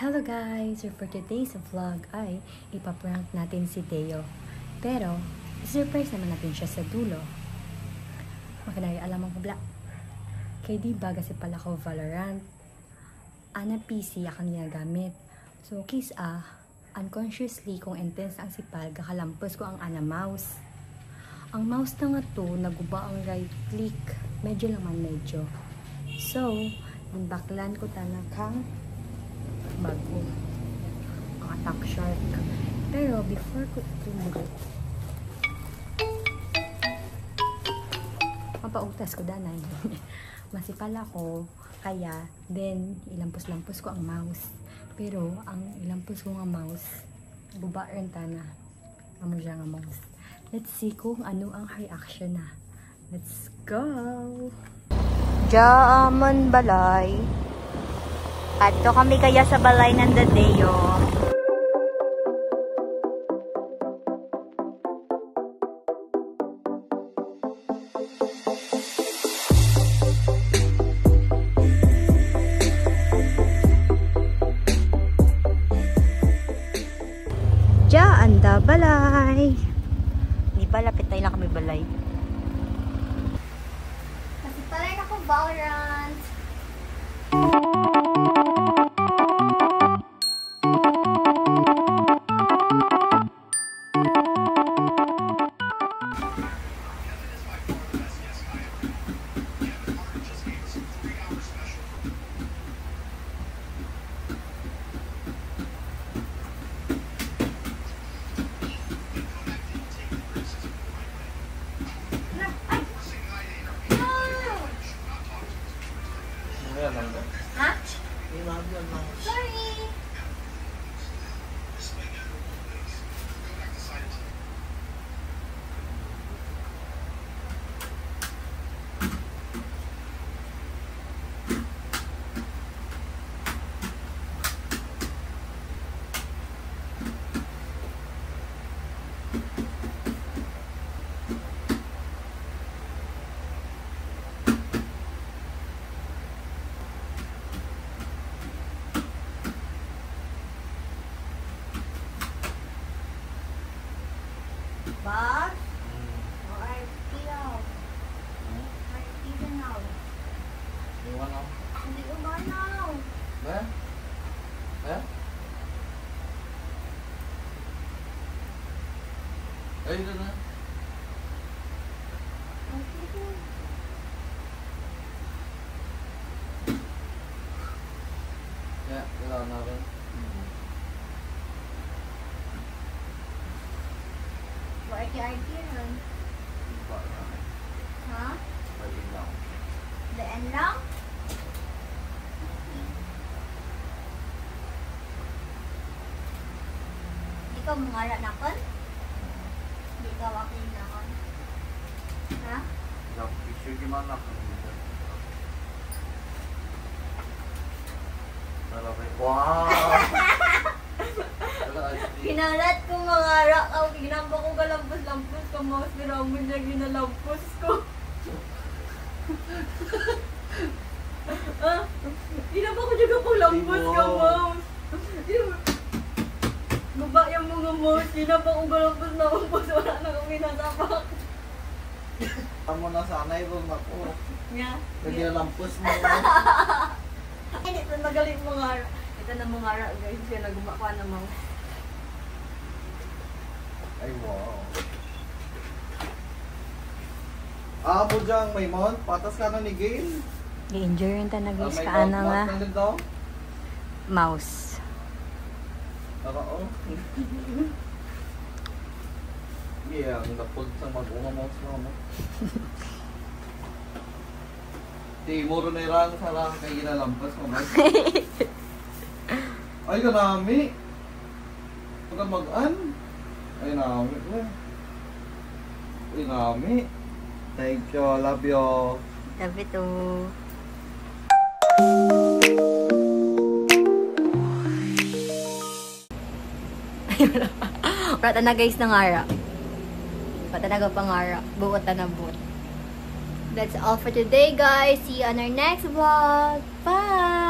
Hello guys! So for today's vlog ay ipaprank natin si Deo. Pero, surprise naman natin siya sa dulo. Makanay alam ang kabla. Kaya di ba kasi pala ko Valorant. Ana PC akong ginagamit. So case unconsciously kung intense ang sipal, kakalampos ko ang ana mouse. Ang mouse na nga to, naguba ang right click. Medyo laman medyo. So, baklan ko tanakang bago ang attack shark. Pero before ko tumulo, mapautas ko danay. Masipal ako, kaya then ilampos-lampos ko ang mouse. Pero ang ilampos ko nga mouse, buba rin tana. Amo siya nga mouse. Let's see kung ano ang reaction na. Let's go! Jaaman balay. Ato kami kaya sa balay ng Deo. Diyan da balay. Di ba lapit tayo lang kami balay? Kasi pala na ako Valorant. Ha? Sorry! Boss? Hindi ko manaw. Ba? Ha? Ay, ito na. Ya, kailangan natin. What are you doing? Ha? Pwede lang. Daan lang? Ikaw mungara na kon? Hindi ka wakil na kon? Ha? Picture gimana ka dito? Wow! Kinalat ko mangara ka. Ginamba ko galampos-lampos ka mouse. Pero mo niya ginalampos ko. Ginamba ko juga pong lampos ka mouse. Baba yung mga mouse. Ginamba ko galampos-lampos. Wala na kong ginatapak. Kamu na sanay kung ako. Nga. Naglampos mo. Hindi ito magaling mangara. Ito na mangara guys. Kaya nagumaka na mouse. Ay, wow. Mo dyan, may mount. Patas ka na ni Gail. I-enjoy rin ta guys May kaana nga mount din daw. mouse. Oo. Yeah, ang napod sa mag-unga mouse na mo. Di, muro na irang sa lang kay ginalampas mo. Ay, kanami. Pagka mag-an. Ay, nami. Ay, nami. Thank you. Love you. Love you too. Rata na guys ng ara. Patanaga pangara. Buot na buot. That's all for today guys. See you on our next vlog. Bye!